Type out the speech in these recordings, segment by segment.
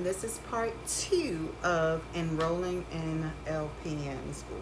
and this is part 2 of enrolling in LPN school.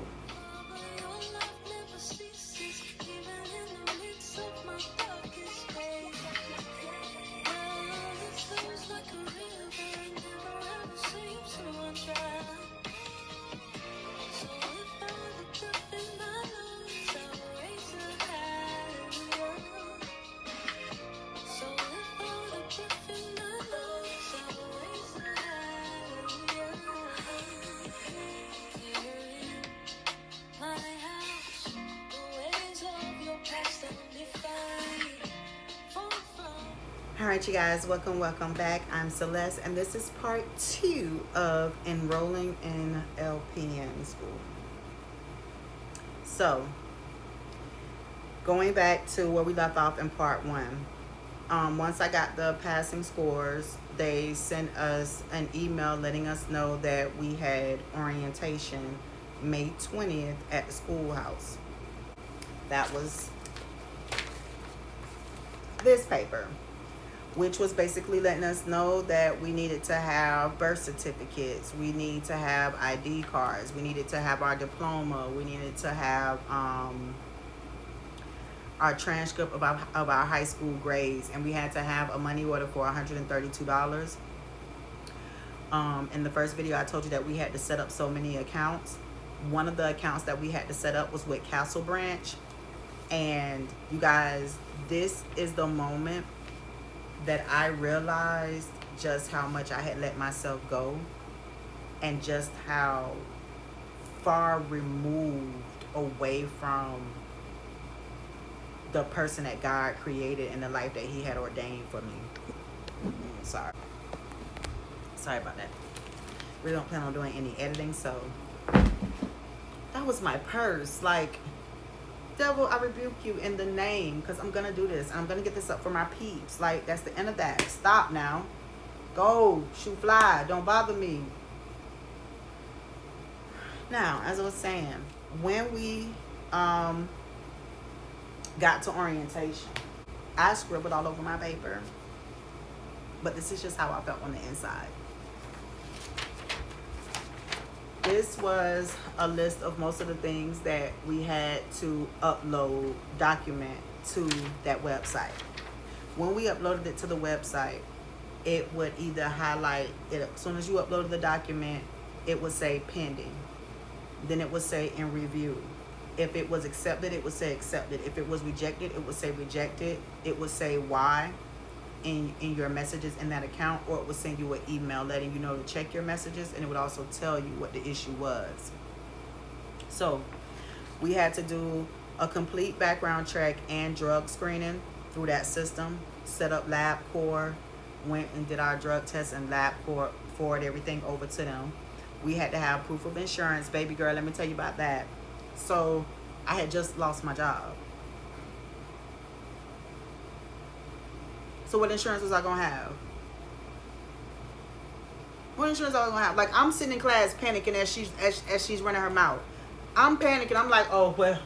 All right, you guys, welcome back. I'm Celeste, and this is part 2 of enrolling in LPN school. So, going back to where we left off in part 1, once I got the passing scores, they sent us an email letting us know that we had orientation May 20th at the schoolhouse. That was this paper, which was basically letting us know that we needed to have birth certificates, we need to have ID cards, we needed to have our diploma, we needed to have our transcript of our high school grades, and we had to have a money order for $132. In the first video, I told you that we had to set up so many accounts. One of the accounts that we had to set up was with Castle Branch. And you guys, this is the moment that I realized just how much I had let myself go and just how far removed away from the person that God created and the life that he had ordained for me. Sorry about that. We don't plan on doing any editing, so that was my purse. Like, devil, I rebuke you in the name, because I'm gonna do this. I'm gonna get this up for my peeps. Like, that's the end of that. Stop now. Go, shoot, fly. Don't bother me. Now, as I was saying, when we got to orientation, I scribbled all over my paper, but this is just how I felt on the inside. This was a list of most of the things that we had to upload, document to that website. When we uploaded it to the website, it would either highlight it. As soon as you uploaded the document, it would say pending. Then it would say in review. If it was accepted, it would say accepted. If it was rejected, it would say rejected. It would say why in your messages in that account, or it would send you an email letting you know to check your messages, and it would also tell you what the issue was. So we had to do a complete background check and drug screening through that system, set up LabCorp, went and did our drug test, and LabCorp forwarded everything over to them. We had to have proof of insurance. Baby girl, let me tell you about that. So I had just lost my job. So what insurance was I gonna have? What insurance was I gonna have? Like, I'm sitting in class panicking as she's running her mouth. I'm panicking. I'm like, oh well,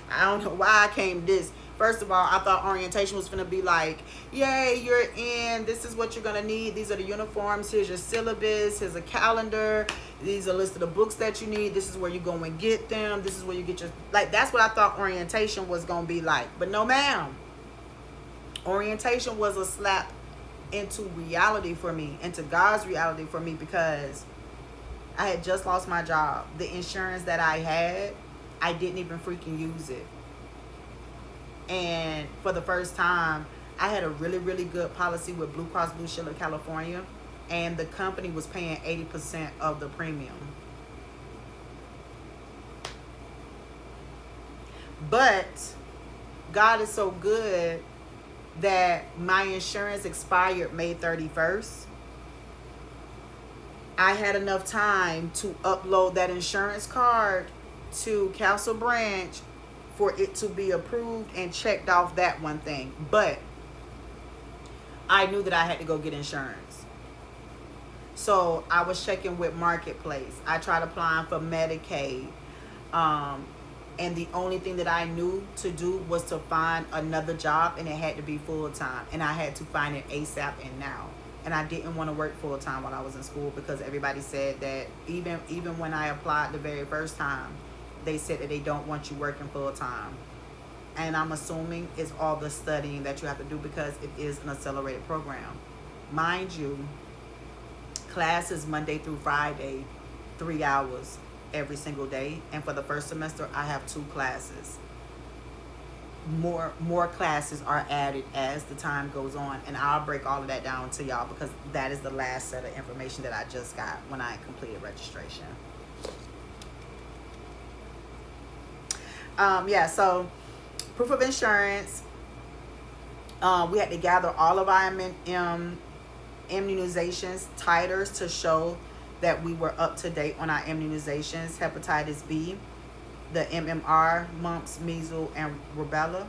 I don't know why I came this. First of all, I thought orientation was gonna be like, yay, you're in. This is what you're gonna need. These are the uniforms. Here's your syllabus. Here's a calendar. These are a list of the books that you need. This is where you go and get them. This is where you get your, like, that's what I thought orientation was gonna be like. But no, ma'am. Orientation was a slap into reality for me, into God's reality for me, because I had just lost my job. The insurance that I had, I didn't even freaking use it. And for the first time, I had a really, really good policy with Blue Cross Blue Shield of California, and the company was paying 80% of the premium. But God is so good that my insurance expired May 31st. I had enough time to upload that insurance card to Castle Branch for it to be approved and checked off that one thing. But I knew that I had to go get insurance. So I was checking with Marketplace. I tried applying for Medicaid. And the only thing that I knew to do was to find another job, and it had to be full-time. And I had to find it ASAP and now. and I didn't want to work full time while I was in school, because everybody said that even when I applied the very first time, they said that they don't want you working full time. And I'm assuming it's all the studying that you have to do, because it is an accelerated program. Mind you, class is Monday through Friday, 3 hours every single day. And for the first semester, I have 2 classes. More classes are added as the time goes on, and I'll break all of that down to y'all, because that is the last set of information that I just got when I completed registration. So proof of insurance, we had to gather all of our immunizations titers to show that we were up to date on our immunizations: hepatitis B, the MMR, mumps, measles, and rubella,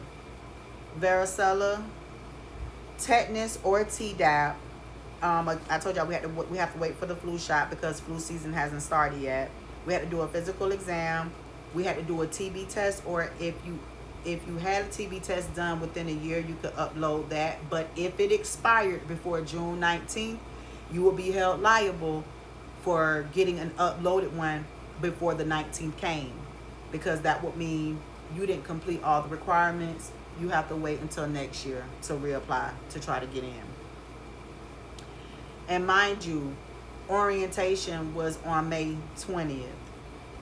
varicella, tetanus or Tdap. I told y'all we have to wait for the flu shot because flu season hasn't started yet. We had to do a physical exam. We had to do a TB test, or if you had a TB test done within a year, you could upload that. But if it expired before June 19th, you will be held liable for getting an uploaded one before the 19th came, because that would mean you didn't complete all the requirements. You have to wait until next year to reapply to try to get in. And mind you, orientation was on May 20th.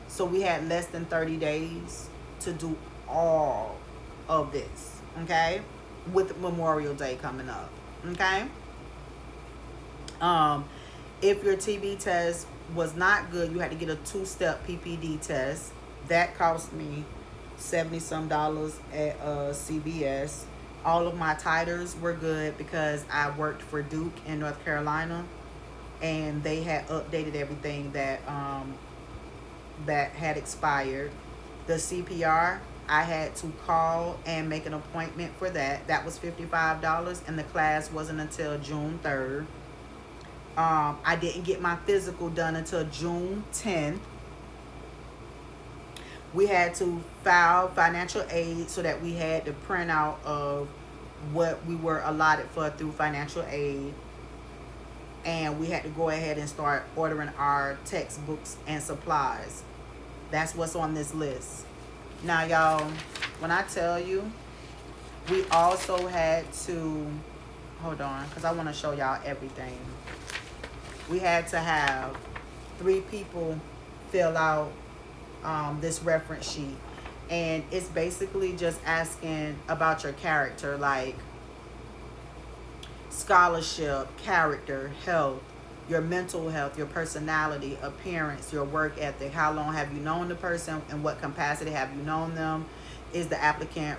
So we had less than 30 days to do all of this, okay? With Memorial Day coming up, okay? If your TB test was not good, you had to get a 2-step PPD test. That cost me $70-some at CVS. All of my titers were good because I worked for Duke in North Carolina, and they had updated everything that had expired. The CPR, I had to call and make an appointment for that. That was $55, and the class wasn't until June 3rd. I didn't get my physical done until June 10th. We had to file financial aid so that we had the printout of what we were allotted for through financial aid. And we had to go ahead and start ordering our textbooks and supplies. That's what's on this list. Now, y'all, when I tell you, we also had to, hold on, because I want to show y'all everything. We had to have 3 people fill out this reference sheet. And it's basically just asking about your character, like scholarship, character, health, your mental health, your personality, appearance, your work ethic, how long have you known the person, in what capacity have you known them, is the applicant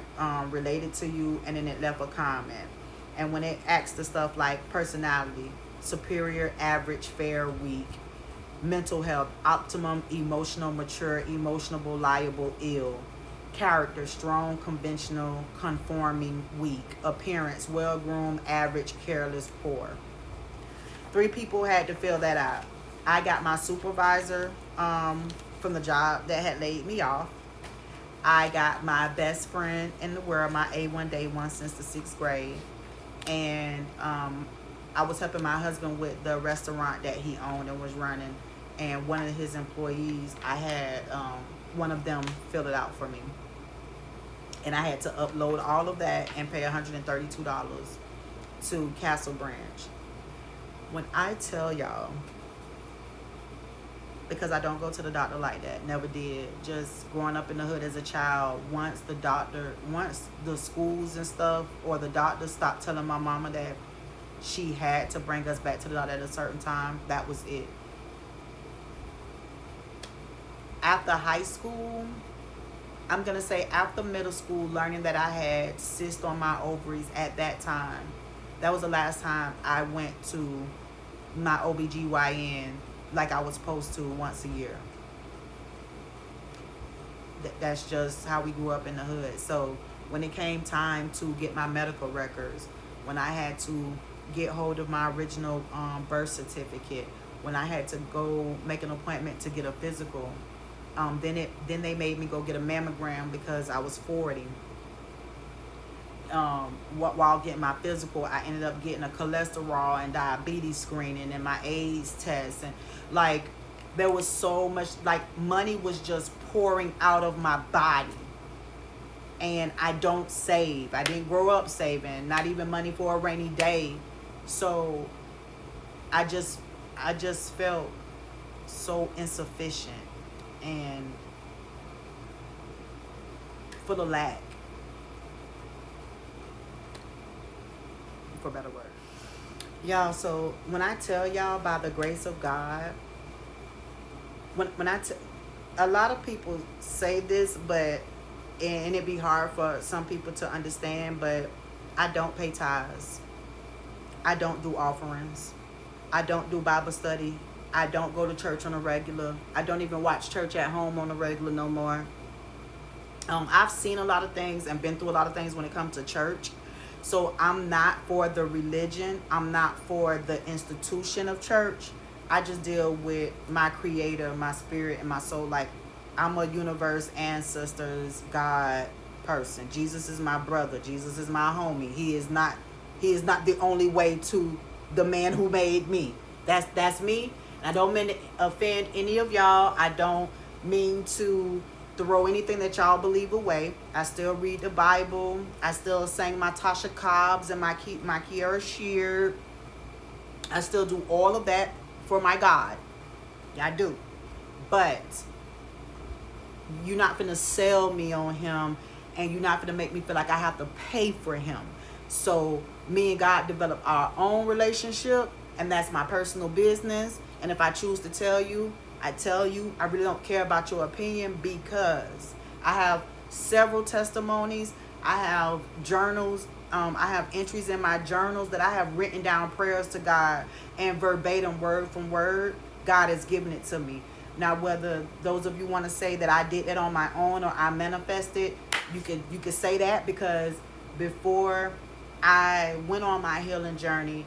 related to you, and then it left a comment. And when it asks the stuff like personality, superior, average, fair, weak, mental health, optimum, emotional, mature, emotional, liable, ill, character, strong, conventional, conforming, weak, appearance, well-groomed, average, careless, poor. 3 people had to fill that out. I got my supervisor from the job that had laid me off. I got my best friend in the world, my A1 day one since the 6th grade. And I was helping my husband with the restaurant that he owned and was running. And one of his employees, I had one of them fill it out for me. And I had to upload all of that and pay $132 to Castle Branch. When I tell y'all, because I don't go to the doctor like that, never did, just growing up in the hood as a child, once the schools and stuff or the doctor stopped telling my mama that she had to bring us back to the doctor at a certain time, that was it. After high school, I'm going to say after middle school, learning that I had cysts on my ovaries at that time, that was the last time I went to my OBGYN like I was supposed to once a year. That's just how we grew up in the hood. So when it came time to get my medical records, when I had to get hold of my original birth certificate, when I had to go make an appointment to get a physical, then they made me go get a mammogram because I was 40. while getting my physical, I ended up getting a cholesterol and diabetes screening and my AIDS test, and like there was so much, like money was just pouring out of my body. And I don't save. I didn't grow up saving, not even money for a rainy day. So I just felt so insufficient and full of lack, for a better word. Y'all, so when I tell y'all by the grace of God, a lot of people say this, but and it'd be hard for some people to understand, but I don't pay tithes. I don't do offerings. I don't do Bible study. I don't go to church on a regular. I don't even watch church at home on a regular no more. I've seen a lot of things and been through a lot of things when it comes to church. So I'm not for the religion. I'm not for the institution of church. I just deal with my creator, my spirit, and my soul. Like, I'm a universe, ancestors, God person. Jesus is my brother. Jesus is my homie. He is not the only way to the man who made me. That's me. I don't mean to offend any of y'all. I don't mean to throw anything that y'all believe away. I still read the Bible. I still sing my Tasha Cobbs and my Kiara Sheard. I still do all of that for my God. Yeah, I do. But you're not finna sell me on him, and you're not finna make me feel like I have to pay for him. So me and God develop our own relationship, and that's my personal business. And if I choose to tell you, I tell you. I really don't care about your opinion, because I have several testimonies. I have journals. I have entries in my journals that I have written down prayers to God, and verbatim, word from word, God has given it to me. Now, whether those of you want to say that I did that on my own or I manifested, you could say that, because before I went on my healing journey,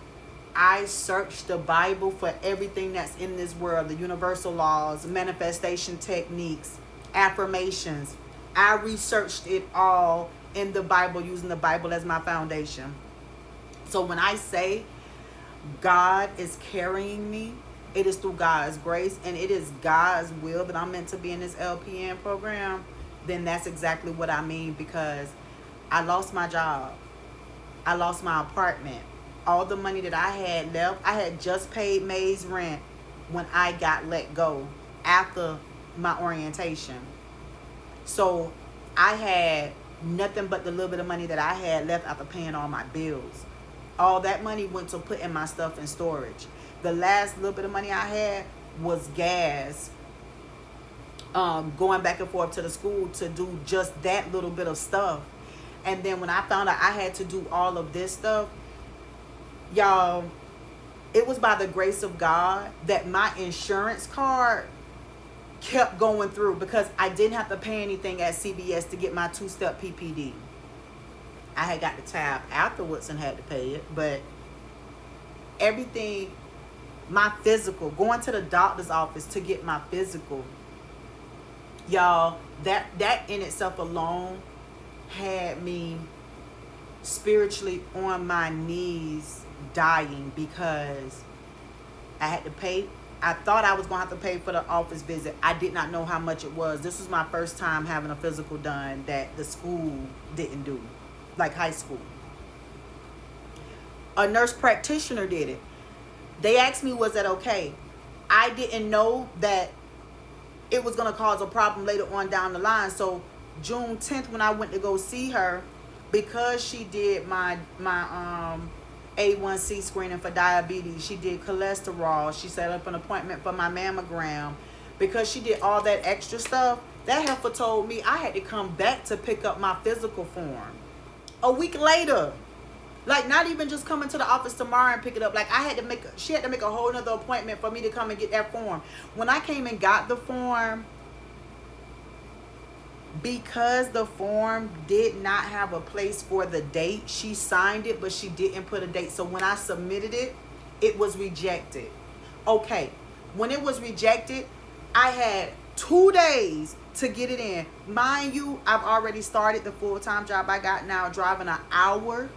I searched the Bible for everything that's in this world, the universal laws, manifestation techniques, affirmations. I researched it all in the Bible, using the Bible as my foundation. So when I say God is carrying me, it is through God's grace, and it is God's will that I'm meant to be in this LPN program, then that's exactly what I mean, because I lost my job. I lost my apartment. All the money that I had left, I had just paid May's rent when I got let go after my orientation. So I had nothing but the little bit of money that I had left after paying all my bills. All that money went to putting my stuff in storage. The last little bit of money I had was gas, going back and forth to the school to do just that little bit of stuff. And then when I found out I had to do all of this stuff, y'all, it was by the grace of God that my insurance card kept going through, because I didn't have to pay anything at CVS to get my 2-step PPD. I had got the tab afterwards and had to pay it, but everything, my physical, going to the doctor's office to get my physical, y'all, that in itself alone had me spiritually on my knees dying, because I had to pay. I thought I was going to have to pay for the office visit. I did not know how much it was. This was my first time having a physical done that the school didn't do, like high school. A nurse practitioner did it. They asked me, was that okay? I didn't know that it was going to cause a problem later on down the line. So June 10th, when I went to go see her, because she did my A1C screening for diabetes, she did cholesterol, she set up an appointment for my mammogram, because she did all that extra stuff, that heifer told me I had to come back to pick up my physical form a week later. Like, not even just coming to the office tomorrow and pick it up. Like, she had to make a whole nother appointment for me to come and get that form. When I came and got the form, because the form did not have a place for the date, she signed it, but she didn't put a date. So when I submitted it, it was rejected. Okay, when it was rejected, I had 2 days to get it in. Mind you, I've already started the full-time job I got now, driving an hour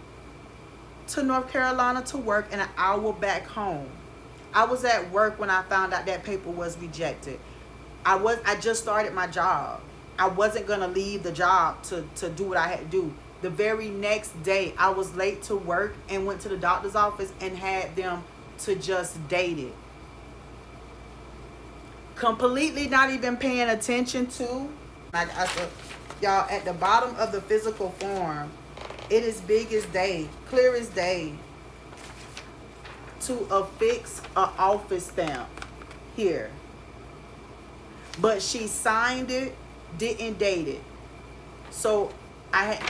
to North Carolina to work and an hour back home. I was at work when I found out that paper was rejected. I just started my job. I wasn't gonna leave the job to do what I had to do. The very next day, I was late to work and went to the doctor's office and had them to just date it. Completely not even paying attention to. Like I said, y'all, at the bottom of the physical form, it is big as day, clear as day, to affix an office stamp here. But she signed it, didn't date it. So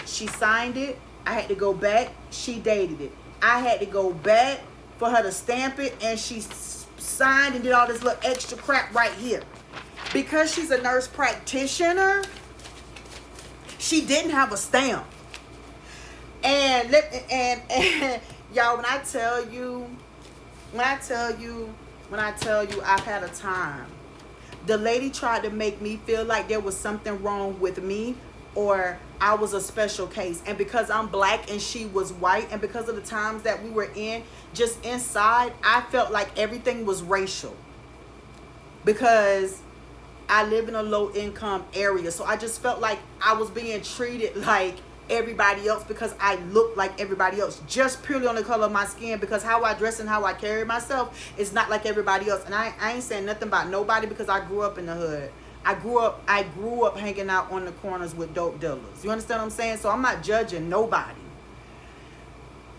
she signed it, I had to go back, she dated it. I had to go back for her to stamp it, and she signed and did all this little extra crap right here. Because she's a nurse practitioner, she didn't have a stamp. And y'all, when I tell you I've had a time. The lady tried to make me feel like there was something wrong with me, or I was a special case. And because I'm black and she was white, and because of the times that we were in, just inside, I felt like everything was racial. Because I live in a low income area. So I just felt like I was being treated like everybody else because I look like everybody else, just purely on the color of my skin, because how I dress and how I carry myself is not like everybody else. And I ain't saying nothing about nobody, because I grew up in the hood. I grew up hanging out on the corners with dope dealers. You understand what I'm saying? So I'm not judging nobody.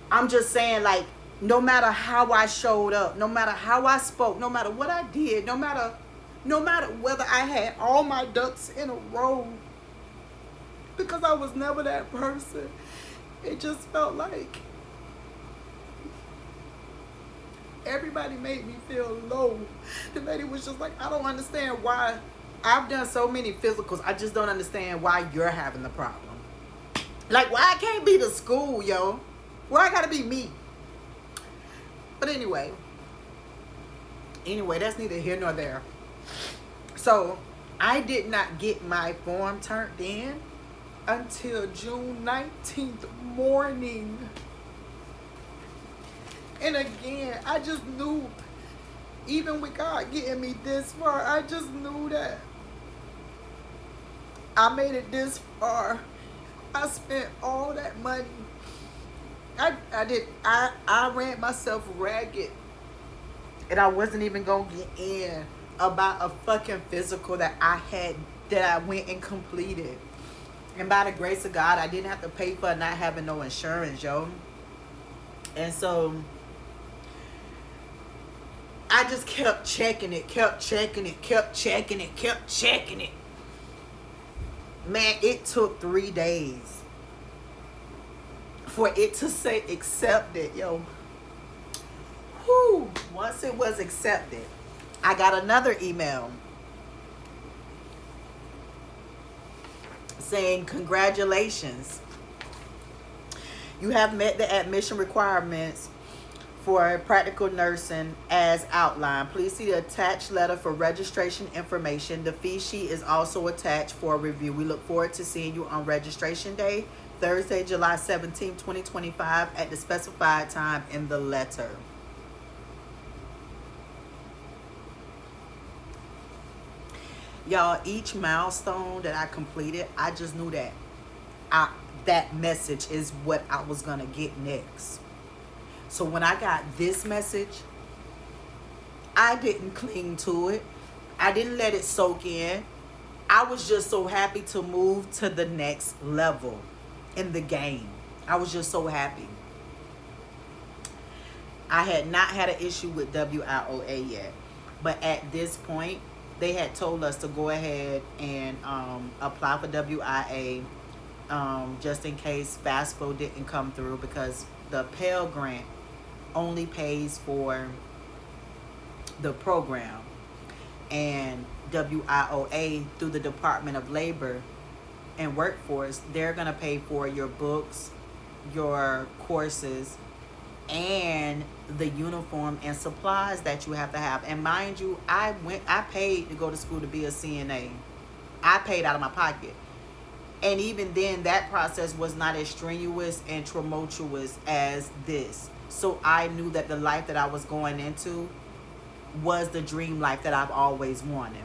I'm just saying, like, no matter how I showed up, no matter how I spoke, no matter what I did, no matter whether I had all my ducks in a row, because I was never that person, it just felt like everybody made me feel low. The lady was just like, I don't understand why. I've done so many physicals. I just don't understand why you're having the problem. Like, why I can't be the school, yo? Why I gotta be me? But anyway, that's neither here nor there. So I did not get my form turned in until June 19th morning. And again, I just knew, even with God getting me this far, I just knew that I made it this far. I spent all that money. I ran myself ragged, and I wasn't even gonna get in about a fucking physical that I went and completed. And by the grace of God, I didn't have to pay for not having no insurance, yo. And so I just kept checking it. Man, it took 3 days for it to say accepted, yo. Whew. Once it was accepted, I got another email saying, congratulations, you have met the admission requirements for practical nursing as outlined. Please see the attached letter for registration information. The fee sheet is also attached for review. We look forward to seeing you on registration day, Thursday, July 17, 2025, at the specified time in the letter. Y'all, each milestone that I completed, I just knew that that message is what I was gonna get next. So when I got this message, I didn't cling to it. I didn't let it soak in. I was just so happy to move to the next level in the game. I was just so happy. I had not had an issue with WIOA yet, but at this point, they had told us to go ahead and apply for WIA just in case FAFSA didn't come through, because the Pell Grant only pays for the program, and WIOA through the Department of Labor and Workforce, they're going to pay for your books, your courses, and the uniform and supplies that you have to have. And mind you, I paid to go to school to be a CNA. I paid out of my pocket. And even then, that process was not as strenuous and tumultuous as this. So I knew that the life that I was going into was the dream life that I've always wanted.